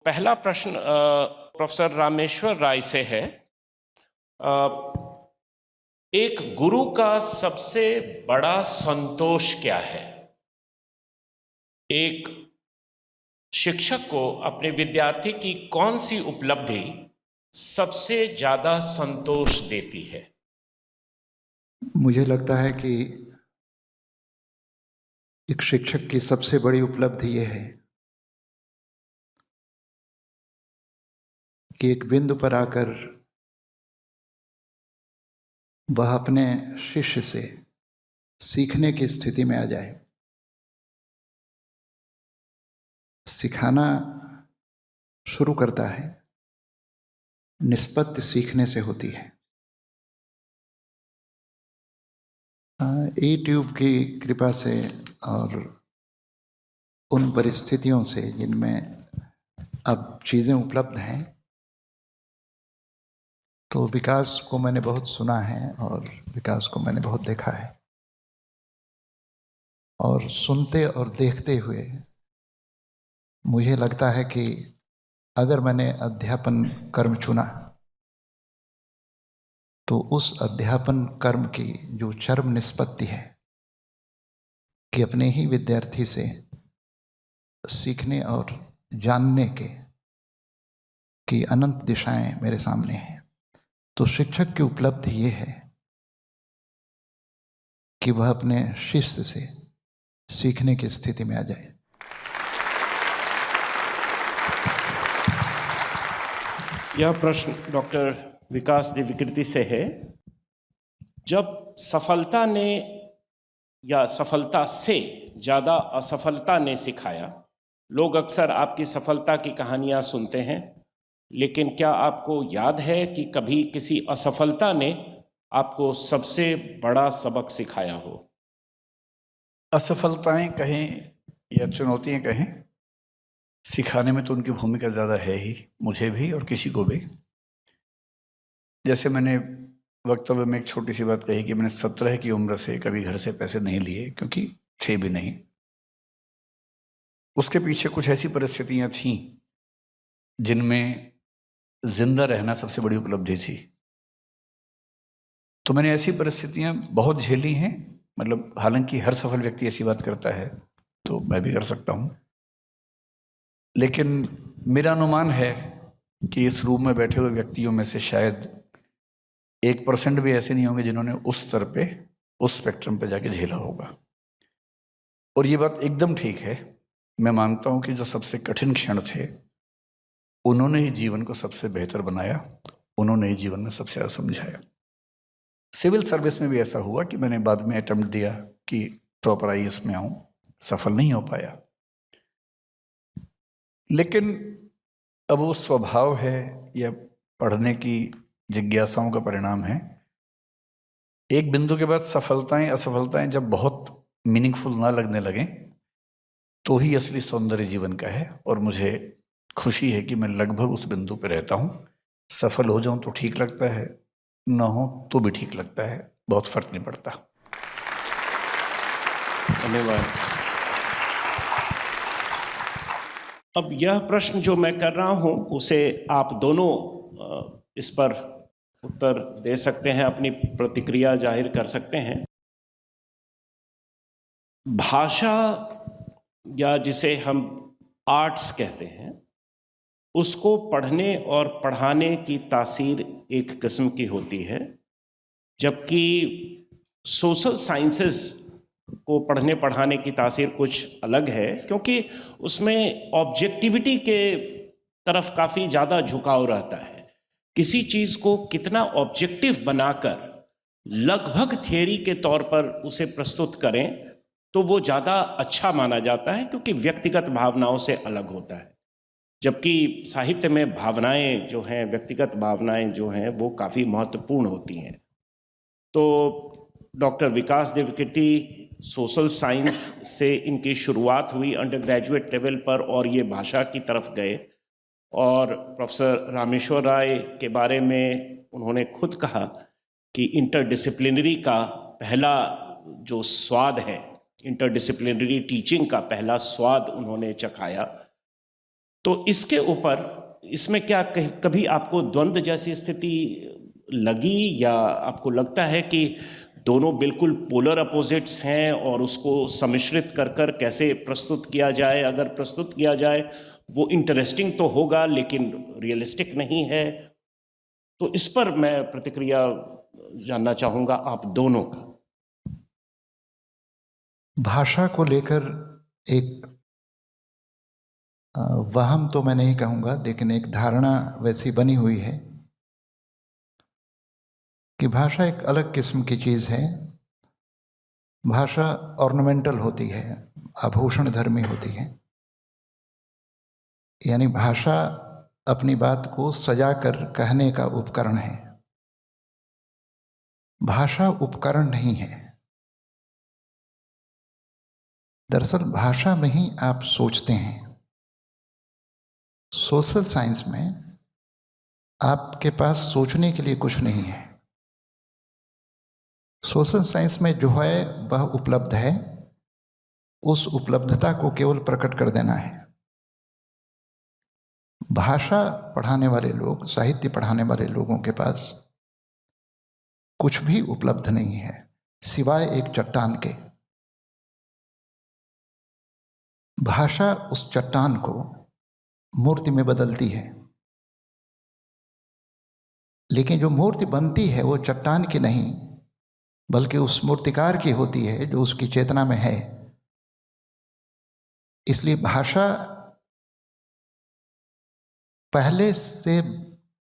पहला प्रश्न प्रोफेसर रामेश्वर राय से है। एक गुरु का सबसे बड़ा संतोष क्या है? एक शिक्षक को अपने विद्यार्थी की कौन सी उपलब्धि सबसे ज्यादा संतोष देती है? मुझे लगता है कि एक शिक्षक की सबसे बड़ी उपलब्धि यह है कि एक बिंदु पर आकर वह अपने शिष्य से सीखने की स्थिति में आ जाए। सिखाना शुरू करता है, निष्पत्ति सीखने से होती है। यूट्यूब की कृपा से और उन परिस्थितियों से जिनमें अब चीज़ें उपलब्ध हैं, तो विकास को मैंने बहुत सुना है और विकास को मैंने बहुत देखा है। और सुनते और देखते हुए मुझे लगता है कि अगर मैंने अध्यापन कर्म चुना तो उस अध्यापन कर्म की जो चरम निष्पत्ति है कि अपने ही विद्यार्थी से सीखने और जानने की अनंत दिशाएं मेरे सामने हैं, तो शिक्षक की उपलब्धि ये है कि वह अपने शिष्य से सीखने की स्थिति में आ जाए। यह प्रश्न डॉक्टर विकास दिव्यकीर्ति से है। जब सफलता ने या सफलता से ज़्यादा असफलता ने सिखाया, लोग अक्सर आपकी सफलता की कहानियां सुनते हैं, लेकिन क्या आपको याद है कि कभी किसी असफलता ने आपको सबसे बड़ा सबक सिखाया हो? असफलताएं कहें या चुनौतियां कहें, सिखाने में तो उनकी भूमिका ज़्यादा है ही, मुझे भी और किसी को भी। जैसे मैंने वक्तव्य में एक छोटी सी बात कही कि मैंने 17 की उम्र से कभी घर से पैसे नहीं लिए, क्योंकि थे भी नहीं। उसके पीछे कुछ ऐसी परिस्थितियां थीं जिनमें जिंदा रहना सबसे बड़ी उपलब्धि थी। तो मैंने ऐसी परिस्थितियां बहुत झेली हैं। मतलब हालांकि हर सफल व्यक्ति ऐसी बात करता है, तो मैं भी कर सकता हूं, लेकिन मेरा अनुमान है कि इस रूम में बैठे हुए व्यक्तियों में से शायद 1% भी ऐसे नहीं होंगे जिन्होंने उस स्तर पे, उस स्पेक्ट्रम पे जाके झेला होगा। और ये बात एकदम ठीक है। मैं मानता हूं कि जो सबसे कठिन क्षण थे, उन्होंने ही जीवन को सबसे बेहतर बनाया, उन्होंने ही जीवन में सबसे ज़्यादा समझाया। सिविल सर्विस में भी ऐसा हुआ कि मैंने बाद में अटेम्प्ट दिया कि प्रॉपर आईएएस में आऊं, सफल नहीं हो पाया। लेकिन अब वो स्वभाव है या पढ़ने की जिज्ञासाओं का परिणाम है। एक बिंदु के बाद सफलताएं असफलताएं जब बहुत मीनिंगफुल ना लगने लगें, तो ही असली सौंदर्य जीवन का है। और मुझे खुशी है कि मैं लगभग उस बिंदु पर रहता हूं। सफल हो जाऊं तो ठीक लगता है, ना हो तो भी ठीक लगता है, बहुत फर्क नहीं पड़ता। धन्यवाद। अब यह प्रश्न जो मैं कर रहा हूं, उसे आप दोनों इस पर उत्तर दे सकते हैं, अपनी प्रतिक्रिया जाहिर कर सकते हैं। भाषा या जिसे हम आर्ट्स कहते हैं, उसको पढ़ने और पढ़ाने की तासीर एक किस्म की होती है, जबकि सोशल साइंसेस को पढ़ने पढ़ाने की तासीर कुछ अलग है, क्योंकि उसमें ऑब्जेक्टिविटी के तरफ काफ़ी ज़्यादा झुकाव रहता है। किसी चीज़ को कितना ऑब्जेक्टिव बनाकर लगभग थियरी के तौर पर उसे प्रस्तुत करें तो वो ज़्यादा अच्छा माना जाता है, क्योंकि व्यक्तिगत भावनाओं से अलग होता है। जबकि साहित्य में भावनाएं जो हैं, व्यक्तिगत भावनाएं जो हैं, वो काफ़ी महत्वपूर्ण होती हैं। तो डॉक्टर विकास दिव्यकीर्ति सोशल साइंस से इनकी शुरुआत हुई अंडर ग्रेजुएट लेवल पर, और ये भाषा की तरफ गए। और प्रोफेसर रामेश्वर राय के बारे में उन्होंने खुद कहा कि इंटरडिसिप्लिनरी का पहला जो स्वाद है, इंटरडिसिप्लिनरी टीचिंग का पहला स्वाद उन्होंने चखाया। तो इसके ऊपर इसमें क्या कभी आपको द्वंद्व जैसी स्थिति लगी, या आपको लगता है कि दोनों बिल्कुल पोलर अपोजिट्स हैं और उसको सम्मिश्रित कर कर कैसे प्रस्तुत किया जाए? अगर प्रस्तुत किया जाए वो इंटरेस्टिंग तो होगा लेकिन रियलिस्टिक नहीं है। तो इस पर मैं प्रतिक्रिया जानना चाहूँगा आप दोनों का। भाषा को लेकर एक वहम तो मैं नहीं कहूँगा, लेकिन एक धारणा वैसी बनी हुई है कि भाषा एक अलग किस्म की चीज़ है। भाषा ऑर्नामेंटल होती है, आभूषण धर्मी होती है। यानी भाषा अपनी बात को सजाकर कहने का उपकरण है। भाषा उपकरण नहीं है। दरअसल भाषा में ही आप सोचते हैं। सोशल साइंस में आपके पास सोचने के लिए कुछ नहीं है। सोशल साइंस में जो है वह उपलब्ध है, उस उपलब्धता को केवल प्रकट कर देना है। भाषा पढ़ाने वाले लोग, साहित्य पढ़ाने वाले लोगों के पास कुछ भी उपलब्ध नहीं है सिवाय एक चट्टान के। भाषा उस चट्टान को मूर्ति में बदलती है, लेकिन जो मूर्ति बनती है वो चट्टान की नहीं बल्कि उस मूर्तिकार की होती है जो उसकी चेतना में है। इसलिए भाषा पहले से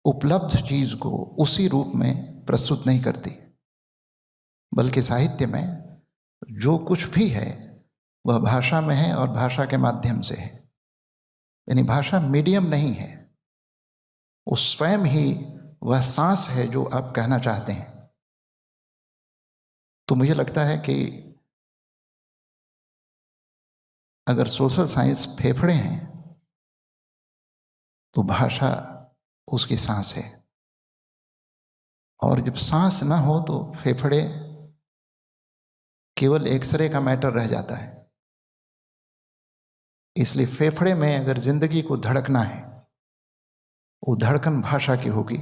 उपलब्ध चीज को उसी रूप में प्रस्तुत नहीं करती, बल्कि साहित्य में जो कुछ भी है वह भाषा में है और भाषा के माध्यम से है। यानी भाषा मीडियम नहीं है, उस स्वयं ही वह सांस है जो आप कहना चाहते हैं। तो मुझे लगता है कि अगर सोशल साइंस फेफड़े हैं तो भाषा उसकी सांस है, और जब सांस ना हो तो फेफड़े केवल एक्सरे का मैटर रह जाता है। इसलिए फेफड़े में अगर जिंदगी को धड़कना है, वो धड़कन भाषा की होगी।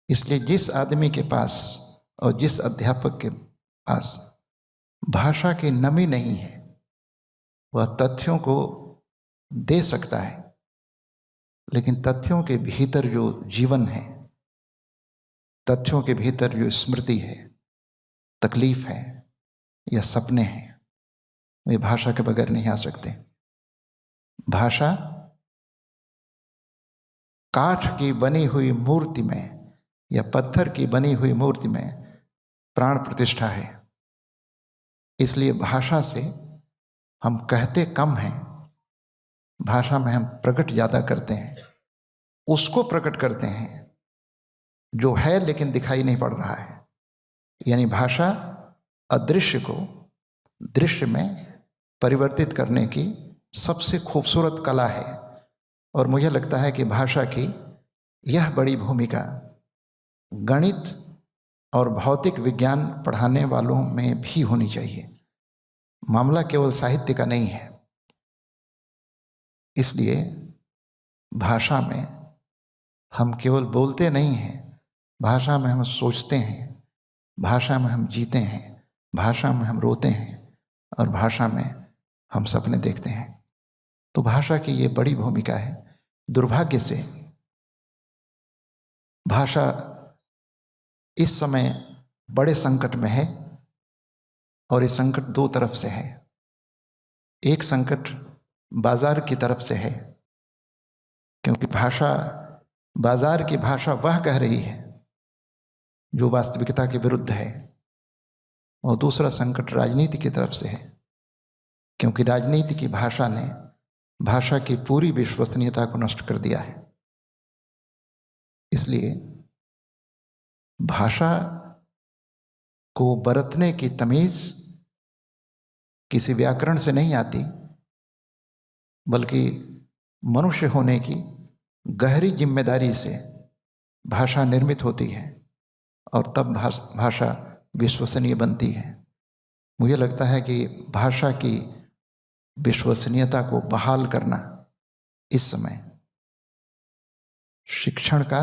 इसलिए जिस आदमी के पास और जिस अध्यापक के पास भाषा की नमी नहीं है, वह तथ्यों को दे सकता है, लेकिन तथ्यों के भीतर जो जीवन है, तथ्यों के भीतर जो स्मृति है, तकलीफ है या सपने हैं, वे भाषा के बगैर नहीं आ सकते। भाषा काठ की बनी हुई मूर्ति में या पत्थर की बनी हुई मूर्ति में प्राण प्रतिष्ठा है। इसलिए भाषा से हम कहते कम हैं, भाषा में हम प्रकट ज़्यादा करते हैं। उसको प्रकट करते हैं जो है लेकिन दिखाई नहीं पड़ रहा है। यानी भाषा अदृश्य को दृश्य में परिवर्तित करने की सबसे खूबसूरत कला है। और मुझे लगता है कि भाषा की यह बड़ी भूमिका गणित और भौतिक विज्ञान पढ़ाने वालों में भी होनी चाहिए। मामला केवल साहित्य का नहीं है। इसलिए भाषा में हम केवल बोलते नहीं हैं, भाषा में हम सोचते हैं, भाषा में हम जीते हैं, भाषा में हम रोते हैं और भाषा में हम सपने देखते हैं। तो भाषा की ये बड़ी भूमिका है। दुर्भाग्य से भाषा इस समय बड़े संकट में है, और ये संकट दो तरफ से है। एक संकट बाजार की तरफ से है, क्योंकि भाषा, बाजार की भाषा वह कह रही है जो वास्तविकता के विरुद्ध है। और दूसरा संकट राजनीति की तरफ से है, क्योंकि राजनीति की भाषा ने भाषा की पूरी विश्वसनीयता को नष्ट कर दिया है। इसलिए भाषा को बरतने की तमीज किसी व्याकरण से नहीं आती, बल्कि मनुष्य होने की गहरी जिम्मेदारी से भाषा निर्मित होती है, और तब भाषा विश्वसनीय बनती है। मुझे लगता है कि भाषा की विश्वसनीयता को बहाल करना इस समय शिक्षण का,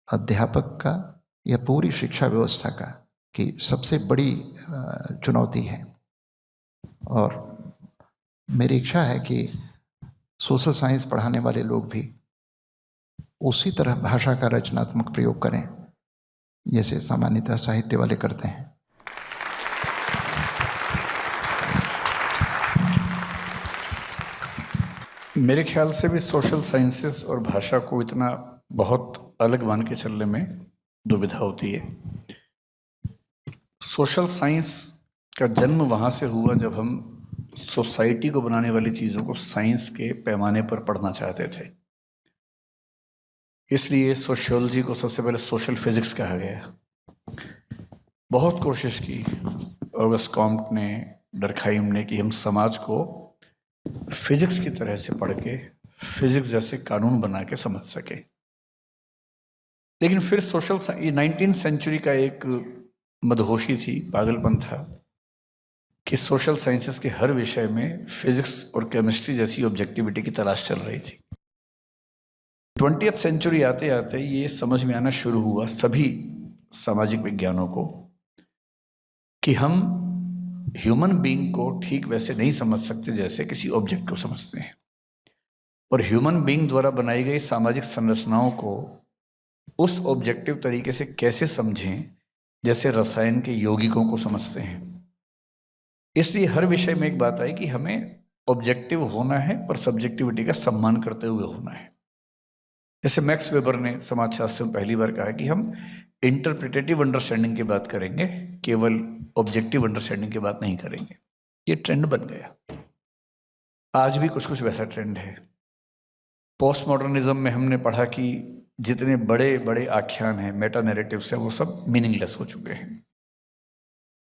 अध्यापक का या पूरी शिक्षा व्यवस्था का की सबसे बड़ी चुनौती है। और मेरी इच्छा है कि सोशल साइंस पढ़ाने वाले लोग भी उसी तरह भाषा का रचनात्मक प्रयोग करें जैसे सामान्यतः साहित्य वाले करते हैं। मेरे ख्याल से भी सोशल साइंसेस और भाषा को इतना बहुत अलग मान के चलने में दुविधा होती है। सोशल साइंस का जन्म वहाँ से हुआ जब हम सोसाइटी को बनाने वाली चीज़ों को साइंस के पैमाने पर पढ़ना चाहते थे। इसलिए सोशियोलॉजी को सबसे पहले सोशल फिजिक्स कहा गया। बहुत कोशिश की ऑगस्ट कॉम्ट ने, डर्कहाइम ने, कि हम समाज को फिजिक्स की तरह से पढ़ के फिजिक्स जैसे कानून बना के समझ सके। लेकिन फिर सोशल, ये 19वीं सेंचुरी का एक मदहोशी थी, पागलपन था कि सोशल साइंसेस के हर विषय में फिजिक्स और केमिस्ट्री जैसी ऑब्जेक्टिविटी की तलाश चल रही थी। 20वीं सेंचुरी आते आते ये समझ में आना शुरू हुआ सभी सामाजिक विज्ञानों को कि हम ह्यूमन बीइंग को ठीक वैसे नहीं समझ सकते जैसे किसी ऑब्जेक्ट को समझते हैं, और ह्यूमन बीइंग द्वारा बनाई गई सामाजिक संरचनाओं को उस ऑब्जेक्टिव तरीके से कैसे समझें जैसे रसायन के यौगिकों को समझते हैं। इसलिए हर विषय में एक बात आई कि हमें ऑब्जेक्टिव होना है पर सब्जेक्टिविटी का सम्मान करते हुए होना है। जैसे मैक्स वेबर ने समाजशास्त्र में पहली बार कहा कि हम इंटरप्रिटेटिव अंडरस्टैंडिंग की बात करेंगे, केवल ऑब्जेक्टिव अंडरस्टैंडिंग की बात नहीं करेंगे। ये ट्रेंड बन गया। आज भी कुछ कुछ वैसा ट्रेंड है। पोस्ट मॉडर्निज्म में हमने पढ़ा कि जितने बड़े बड़े आख्यान हैं, मेटा नैरेटिव्स हैं, वो सब मीनिंगलेस हो चुके हैं।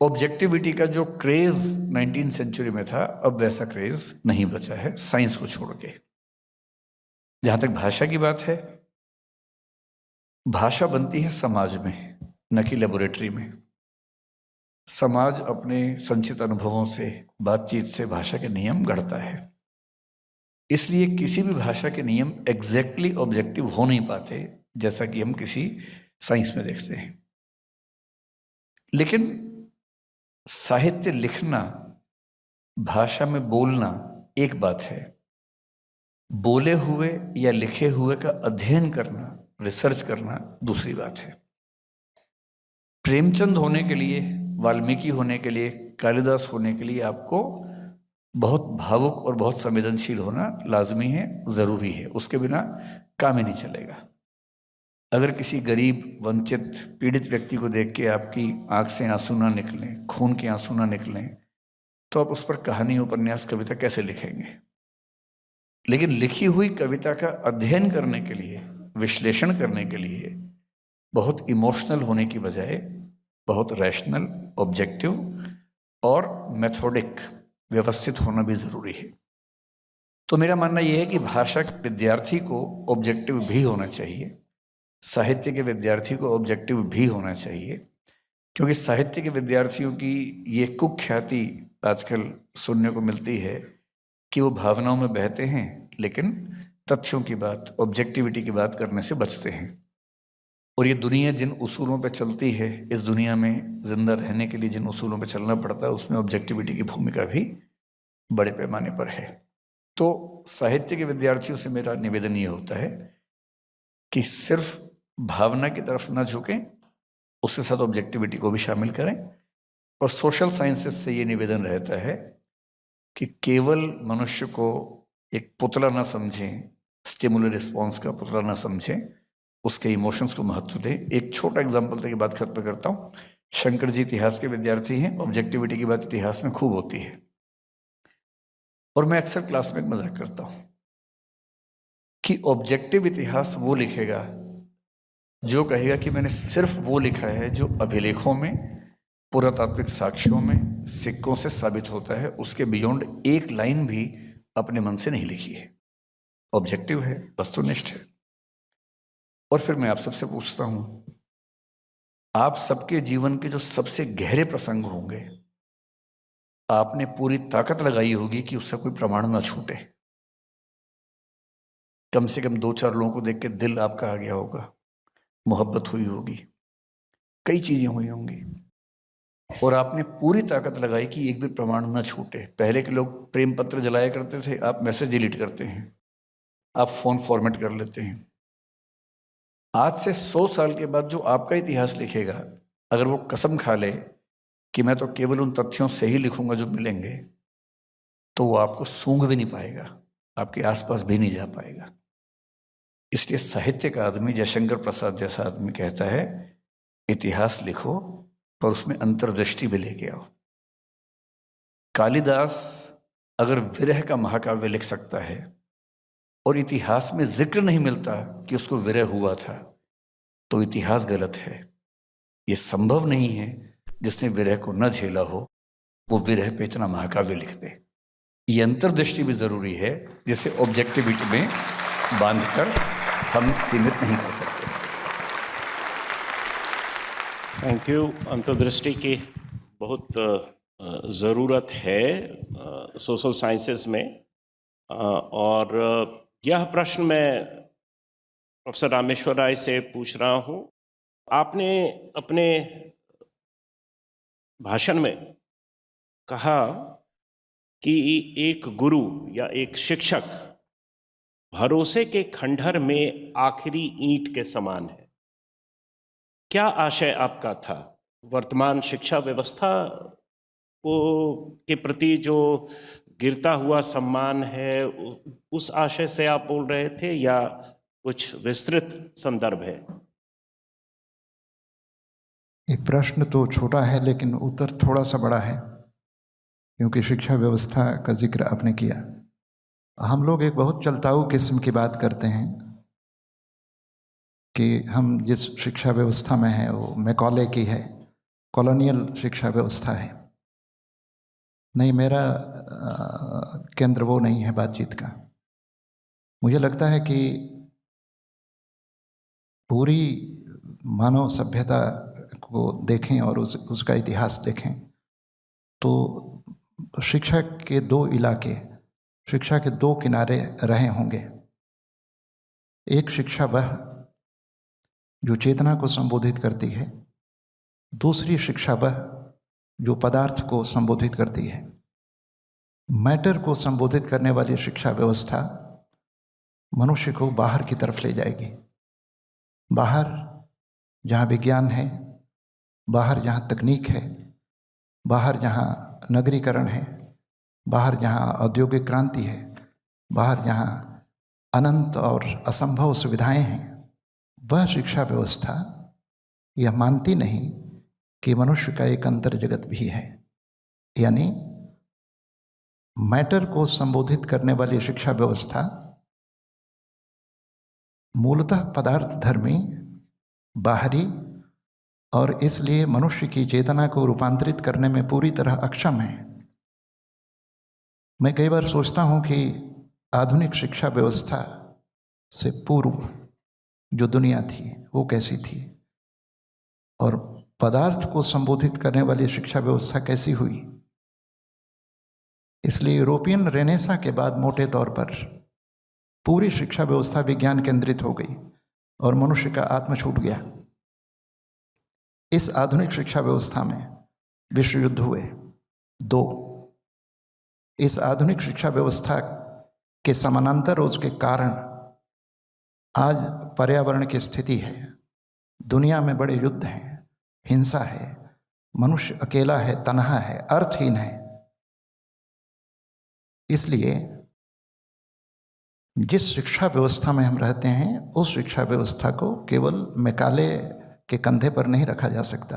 ऑब्जेक्टिविटी का जो क्रेज 19वीं सेंचुरी में था, अब वैसा क्रेज नहीं बचा है साइंस को छोड़ के। जहां तक भाषा की बात है, भाषा बनती है समाज में, न कि लेबोरेटरी में। समाज अपने संचित अनुभवों से, बातचीत से भाषा के नियम गढ़ता है। इसलिए किसी भी भाषा के नियम एग्जैक्टली ऑब्जेक्टिव हो नहीं पाते, जैसा कि हम किसी साइंस में देखते हैं। लेकिन साहित्य लिखना, भाषा में बोलना एक बात है, बोले हुए या लिखे हुए का अध्ययन करना, रिसर्च करना दूसरी बात है। प्रेमचंद होने के लिए, वाल्मीकि होने के लिए, कालिदास होने के लिए आपको बहुत भावुक और बहुत संवेदनशील होना लाजमी है, ज़रूरी है। उसके बिना काम ही नहीं चलेगा। अगर किसी गरीब, वंचित, पीड़ित व्यक्ति को देख के आपकी आंख से आंसू ना निकलें, खून के आंसू ना निकलें, तो आप उस पर कहानी, उपन्यास, कविता कैसे लिखेंगे? लेकिन लिखी हुई कविता का अध्ययन करने के लिए, विश्लेषण करने के लिए बहुत इमोशनल होने की बजाय बहुत रैशनल, ऑब्जेक्टिव और मेथोडिक, व्यवस्थित होना भी जरूरी है। तो मेरा मानना यह है कि भाषा के विद्यार्थी को ऑब्जेक्टिव भी होना चाहिए, साहित्य के विद्यार्थी को ऑब्जेक्टिव भी होना चाहिए, क्योंकि साहित्य के विद्यार्थियों की ये कुख्याति आजकल सुनने को मिलती है कि वो भावनाओं में बहते हैं, लेकिन तथ्यों की बात, ऑब्जेक्टिविटी की बात करने से बचते हैं। और ये दुनिया जिन उसूलों पे चलती है, इस दुनिया में जिंदा रहने के लिए जिन उसूलों पे चलना पड़ता है, उसमें ऑब्जेक्टिविटी की भूमिका भी बड़े पैमाने पर है। तो साहित्य के विद्यार्थियों से मेरा निवेदन ये होता है कि सिर्फ भावना की तरफ ना झुकें, उसके साथ ऑब्जेक्टिविटी को भी शामिल करें। और सोशल साइंसेस से ये निवेदन रहता है कि केवल मनुष्य को एक पुतला ना समझें, स्टिमुलर रिस्पॉन्स का पुतला ना समझें, उसके इमोशंस को महत्व दें। एक छोटा एग्जाम्पल तक बात खत्म करता हूँ। शंकर जी इतिहास के विद्यार्थी हैं, ऑब्जेक्टिविटी की बात इतिहास में खूब होती है, और मैं अक्सर क्लास में एक मजाक करता हूँ कि ऑब्जेक्टिव इतिहास वो लिखेगा जो कहेगा कि मैंने सिर्फ वो लिखा है जो अभिलेखों में, पुरातात्विक साक्ष्यों में, सिक्कों से साबित होता है, उसके बियॉन्ड एक लाइन भी अपने मन से नहीं लिखी है। ऑब्जेक्टिव है, वस्तुनिष्ठ है। और फिर मैं आप सबसे पूछता हूं, आप सबके जीवन के जो सबसे गहरे प्रसंग होंगे, आपने पूरी ताकत लगाई होगी कि उससे कोई प्रमाण ना छूटे। कम से कम 2-4 लोगों को देख के दिल आपका आ गया होगा, मोहब्बत हुई होगी, कई चीजें हुई होंगी, और आपने पूरी ताकत लगाई कि एक भी प्रमाण न छूटे। पहले के लोग प्रेम पत्र जलाया करते थे, आप मैसेज डिलीट करते हैं, आप फोन फॉर्मेट कर लेते हैं। आज से 100 साल के बाद जो आपका इतिहास लिखेगा, अगर वो कसम खा ले कि मैं तो केवल उन तथ्यों से ही लिखूंगा जो मिलेंगे, तो वो आपको सूंघ भी नहीं पाएगा, आपके आसपास भी नहीं जा पाएगा। इसलिए साहित्य का आदमी, जयशंकर प्रसाद जैसा आदमी कहता है, इतिहास लिखो पर उसमें अंतर्दृष्टि भी लेके आओ। कालिदास अगर विरह का महाकाव्य लिख सकता है और इतिहास में जिक्र नहीं मिलता कि उसको विरह हुआ था, तो इतिहास गलत है। ये संभव नहीं है जिसने विरह को न झेला हो वो विरह पे इतना महाकाव्य लिख दे। ये अंतर्दृष्टि भी जरूरी है, जिसे ऑब्जेक्टिविटी में बांधकर हम सीमित नहीं कर सकते। Thank you. अंतर्दृष्टि की बहुत ज़रूरत है सोशल साइंसेज में, और यह प्रश्न मैं प्रोफेसर रामेश्वर राय से पूछ रहा हूँ। आपने अपने भाषण में कहा कि एक गुरु या एक शिक्षक भरोसे के खंडहर में आखिरी ईंट के समान है। क्या आशय आपका था? वर्तमान शिक्षा व्यवस्था को के प्रति जो गिरता हुआ सम्मान है, उस आशय से आप बोल रहे थे, या कुछ विस्तृत संदर्भ है? ये प्रश्न तो छोटा है लेकिन उत्तर थोड़ा सा बड़ा है, क्योंकि शिक्षा व्यवस्था का जिक्र आपने किया। हम लोग एक बहुत चलताऊ किस्म की बात करते हैं कि हम जिस शिक्षा व्यवस्था में हैं वो मैकॉले की है, कॉलोनियल शिक्षा व्यवस्था है। नहीं, मेरा केंद्र वो नहीं है बातचीत का। मुझे लगता है कि पूरी मानव सभ्यता को देखें और उसका इतिहास देखें तो शिक्षा के दो इलाके, शिक्षा के दो किनारे रहे होंगे। एक शिक्षा वह जो चेतना को संबोधित करती है, दूसरी शिक्षा वह जो पदार्थ को संबोधित करती है। मैटर को संबोधित करने वाली शिक्षा व्यवस्था मनुष्य को बाहर की तरफ ले जाएगी। बाहर जहाँ विज्ञान है, बाहर जहाँ तकनीक है, बाहर जहाँ नगरीकरण है, बाहर जहाँ औद्योगिक क्रांति है, बाहर जहाँ अनंत और असंभव सुविधाएं हैं, वह शिक्षा व्यवस्था यह मानती नहीं कि मनुष्य का एक अंतर जगत भी है। यानी मैटर को संबोधित करने वाली शिक्षा व्यवस्था मूलतः पदार्थ धर्मी, बाहरी और इसलिए मनुष्य की चेतना को रूपांतरित करने में पूरी तरह अक्षम है। मैं कई बार सोचता हूँ कि आधुनिक शिक्षा व्यवस्था से पूर्व जो दुनिया थी वो कैसी थी, और पदार्थ को संबोधित करने वाली शिक्षा व्यवस्था कैसी हुई। इसलिए यूरोपियन रेनेसा के बाद मोटे तौर पर पूरी शिक्षा व्यवस्था विज्ञान केंद्रित हो गई और मनुष्य का आत्म छूट गया। इस आधुनिक शिक्षा व्यवस्था में विश्व युद्ध हुए 2। इस आधुनिक शिक्षा व्यवस्था के समानांतर उसके कारण आज पर्यावरण की स्थिति है। दुनिया में बड़े युद्ध हैं, हिंसा है, मनुष्य अकेला है, तन्हा है, अर्थहीन है। इसलिए जिस शिक्षा व्यवस्था में हम रहते हैं उस शिक्षा व्यवस्था को केवल मैकाले के कंधे पर नहीं रखा जा सकता।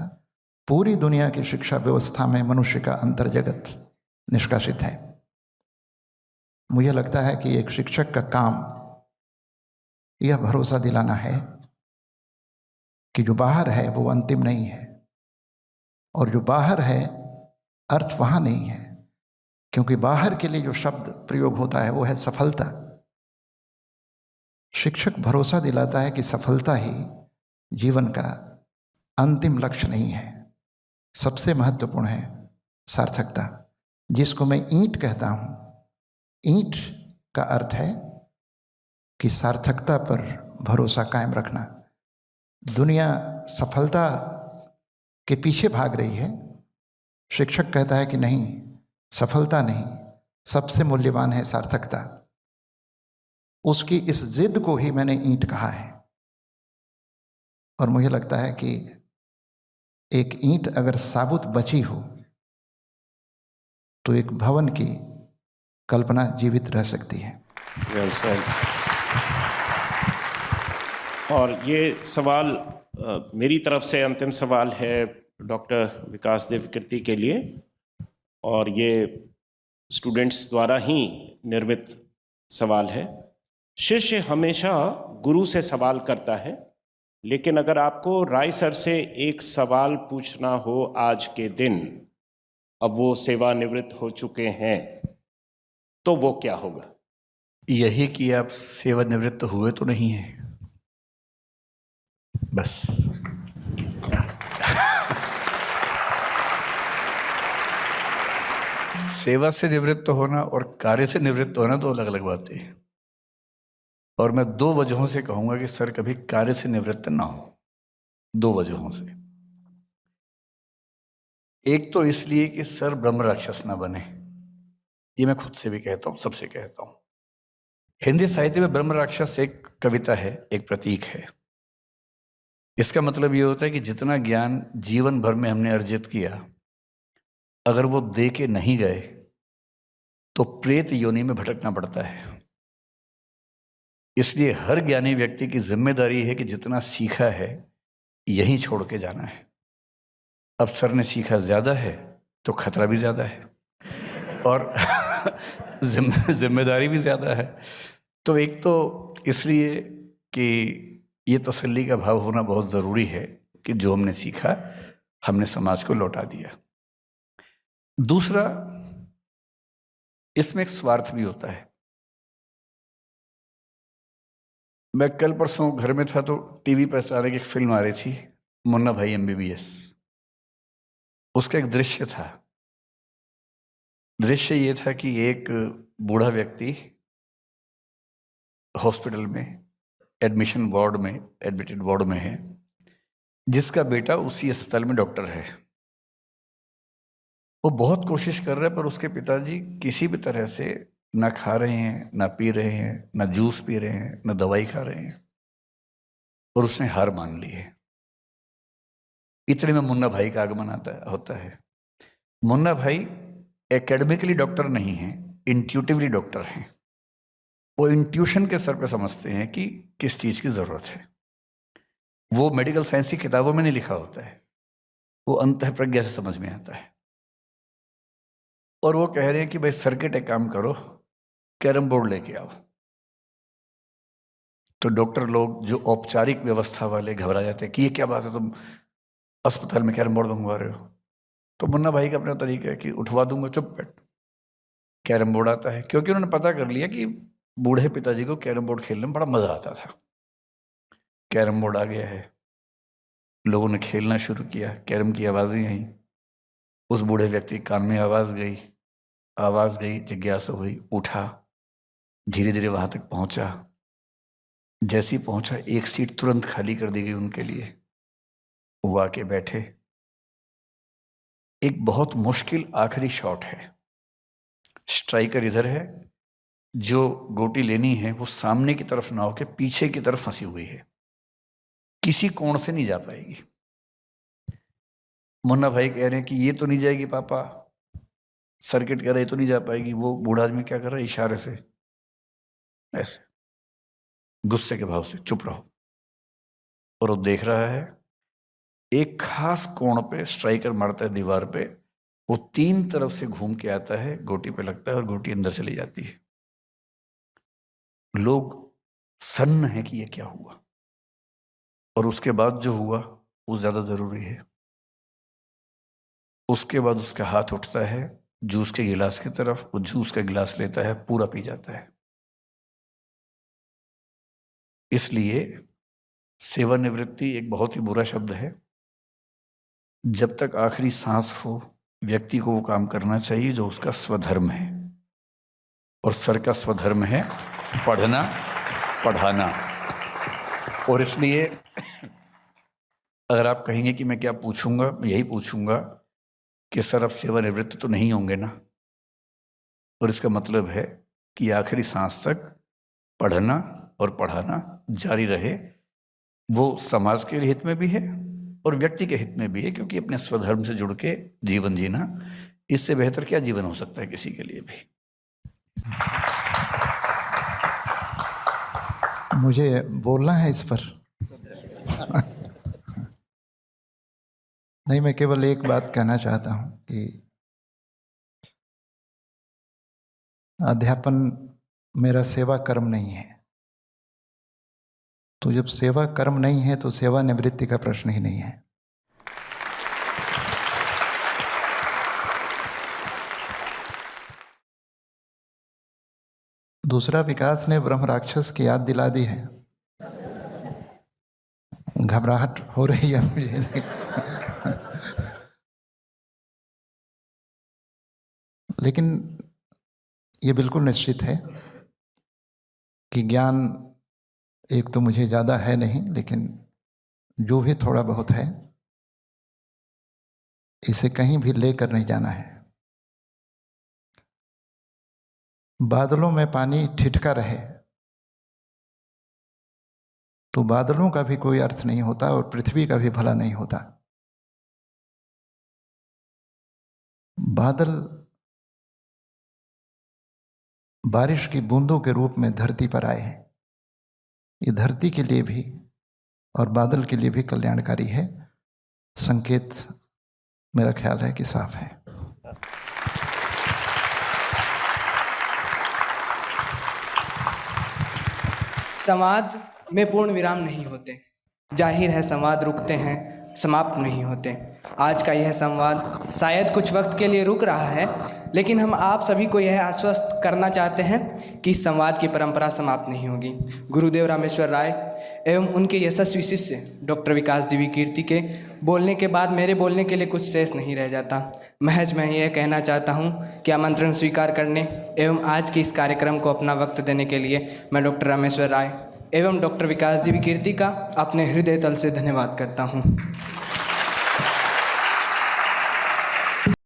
पूरी दुनिया की शिक्षा व्यवस्था में मनुष्य का अंतर्जगत निष्कासित है। मुझे लगता है कि एक शिक्षक का काम यह भरोसा दिलाना है कि जो बाहर है वो अंतिम नहीं है, और जो बाहर है अर्थ वहाँ नहीं है, क्योंकि बाहर के लिए जो शब्द प्रयोग होता है वो है सफलता। शिक्षक भरोसा दिलाता है कि सफलता ही जीवन का अंतिम लक्ष्य नहीं है, सबसे महत्वपूर्ण है सार्थकता, जिसको मैं ईंट कहता हूँ। ईंट का अर्थ है की सार्थकता पर भरोसा कायम रखना। दुनिया सफलता के पीछे भाग रही है, शिक्षक कहता है कि नहीं, सफलता नहीं, सबसे मूल्यवान है सार्थकता। उसकी इस जिद को ही मैंने ईंट कहा है। और मुझे लगता है कि एक ईंट अगर साबुत बची हो तो एक भवन की कल्पना जीवित रह सकती है। Well said. और ये सवाल मेरी तरफ से अंतिम सवाल है डॉक्टर विकास देव कीर्ति के लिए, और ये स्टूडेंट्स द्वारा ही निर्मित सवाल है। शिष्य हमेशा गुरु से सवाल करता है, लेकिन अगर आपको राय सर से एक सवाल पूछना हो आज के दिन, अब वो सेवानिवृत्त हो चुके हैं, तो वो क्या होगा? यही कि आप सेवानिवृत्त हुए तो नहीं है, बस। सेवा से निवृत्त होना और कार्य से निवृत्त होना दो अलग अलग बातें हैं। और मैं 2 वजहों से कहूंगा कि सर कभी कार्य से निवृत्त ना हो। 2 वजहों से। एक तो इसलिए कि सर ब्रह्म राक्षस ना बने, ये मैं खुद से भी कहता हूं, सबसे कहता हूं। हिंदी साहित्य में ब्रह्म राक्षस एक कविता है, एक प्रतीक है। इसका मतलब ये होता है कि जितना ज्ञान जीवन भर में हमने अर्जित किया, अगर वो दे के नहीं गए तो प्रेत योनि में भटकना पड़ता है। इसलिए हर ज्ञानी व्यक्ति की जिम्मेदारी है कि जितना सीखा है यहीं छोड़ के जाना है। अब सर ने सीखा ज्यादा है तो खतरा भी ज्यादा है और जिम्मेदारी भी ज्यादा है। तो एक तो इसलिए कि ये तसल्ली का भाव होना बहुत जरूरी है कि जो हमने सीखा हमने समाज को लौटा दिया। दूसरा, इसमें एक स्वार्थ भी होता है। मैं कल परसों घर में था तो टीवी पर अचानक एक फिल्म आ रही थी, मुन्ना भाई MBBS। उसका एक दृश्य था। दृश्य ये था कि एक बूढ़ा व्यक्ति हॉस्पिटल में एडमिटेड वार्ड में है, जिसका बेटा उसी अस्पताल में डॉक्टर है। वो बहुत कोशिश कर रहा है पर उसके पिताजी किसी भी तरह से ना खा रहे हैं, ना पी रहे हैं, ना जूस पी रहे हैं, ना दवाई खा रहे हैं, और उसने हार मान ली है। इतने में मुन्ना भाई का आगमन होता है। मुन्ना भाई एकेडमिकली डॉक्टर नहीं है, इंट्यूटिवली डॉक्टर हैं। वो इंट्यूशन के स्तर पे समझते हैं कि किस चीज की जरूरत है। वो मेडिकल साइंस की किताबों में नहीं लिखा होता है, वो अंतः प्रज्ञा से समझ में आता है। और वो कह रहे हैं कि भाई सर्किट एक काम करो, कैरम बोर्ड लेके आओ। तो डॉक्टर लोग जो औपचारिक व्यवस्था वाले घबरा जाते हैं कि ये क्या बात है, तुम अस्पताल में कैरम बोर्ड मंगवा रहे हो। तो मुन्ना भाई का अपना तरीका है कि उठवा दूंगा, चुप बैठ। कैरम बोर्ड आता है, क्योंकि उन्होंने पता कर लिया कि बूढ़े पिताजी को कैरम बोर्ड खेलने में बड़ा मजा आता था। कैरम बोर्ड आ गया है, लोगों ने खेलना शुरू किया, कैरम की आवाजें आई, उस बूढ़े व्यक्ति के कान में आवाज गई, जिज्ञासा हुई, उठा, धीरे धीरे वहां तक पहुंचा। जैसी पहुंचा, एक सीट तुरंत खाली कर दी गई उनके लिए। वो आके बैठे। एक बहुत मुश्किल आखिरी शॉट है। स्ट्राइकर इधर है, जो गोटी लेनी है वो सामने की तरफ ना होके पीछे की तरफ फंसी हुई है, किसी कोण से नहीं जा पाएगी। मुन्ना भाई कह रहे हैं कि ये तो नहीं जाएगी पापा, सर्किट कह रहा है ये तो नहीं जा पाएगी। वो बूढ़ा आदमी क्या कर रहा है, इशारे से ऐसे गुस्से के भाव से, चुप रहो। और वो देख रहा है, एक खास कोण पे स्ट्राइकर मारता है दीवार पे, वो 3 तरफ से घूम के आता है, गोटी पे लगता है और गोटी अंदर चली जाती है। लोग सन्न है कि ये क्या हुआ, और उसके बाद जो हुआ वो ज्यादा जरूरी है। उसके बाद उसका हाथ उठता है जूस के गिलास की तरफ, वो जूस का गिलास लेता है, पूरा पी जाता है। इसलिए सेवानिवृत्ति एक बहुत ही बुरा शब्द है। जब तक आखिरी सांस हो, व्यक्ति को वो काम करना चाहिए जो उसका स्वधर्म है। और सर का स्वधर्म है पढ़ना, पढ़ाना। और इसलिए अगर आप कहेंगे कि मैं क्या पूछूंगा, मैं यही पूछूंगा कि सर अब सेवानिवृत्त तो नहीं होंगे ना। और इसका मतलब है कि आखिरी सांस तक पढ़ना और पढ़ाना जारी रहे। वो समाज के हित में भी है और व्यक्ति के हित में भी है, क्योंकि अपने स्वधर्म से जुड़ के जीवन जीना, इससे बेहतर क्या जीवन हो सकता है किसी के लिए भी। मुझे बोलना है इस पर। नहीं, मैं केवल एक बात कहना चाहता हूं कि अध्यापन मेरा सेवा कर्म नहीं है। तो जब सेवा कर्म नहीं है तो सेवानिवृत्ति का प्रश्न ही नहीं है। दूसरा, विकास ने ब्रह्म राक्षस की याद दिला दी है। घबराहट हो रही है मुझे। लेकिन ये बिल्कुल निश्चित है कि ज्ञान एक तो मुझे ज़्यादा है नहीं, लेकिन जो भी थोड़ा बहुत है इसे कहीं भी लेकर नहीं जाना है। बादलों में पानी ठिठका रहे तो बादलों का भी कोई अर्थ नहीं होता और पृथ्वी का भी भला नहीं होता। बादल बारिश की बूंदों के रूप में धरती पर आए हैं। ये धरती के लिए भी और बादल के लिए भी कल्याणकारी है। संकेत मेरा ख्याल है कि साफ है। संवाद में पूर्ण विराम नहीं होते। जाहिर है संवाद रुकते हैं, समाप्त नहीं होते। आज का यह संवाद शायद कुछ वक्त के लिए रुक रहा है, लेकिन हम आप सभी को यह आश्वस्त करना चाहते हैं कि इस संवाद की परंपरा समाप्त नहीं होगी। गुरुदेव रामेश्वर राय एवं उनके यशस्वी शिष्य डॉक्टर विकास दिव्य कीर्ति के बोलने के बाद मेरे बोलने के लिए कुछ शेष नहीं रह जाता। महज मैं यह कहना चाहता हूँ कि आमंत्रण स्वीकार करने एवं आज के इस कार्यक्रम को अपना वक्त देने के लिए मैं डॉक्टर रामेश्वर राय एवं डॉक्टर विकास दिव्य कीर्ति का अपने हृदय तल से धन्यवाद करता हूँ।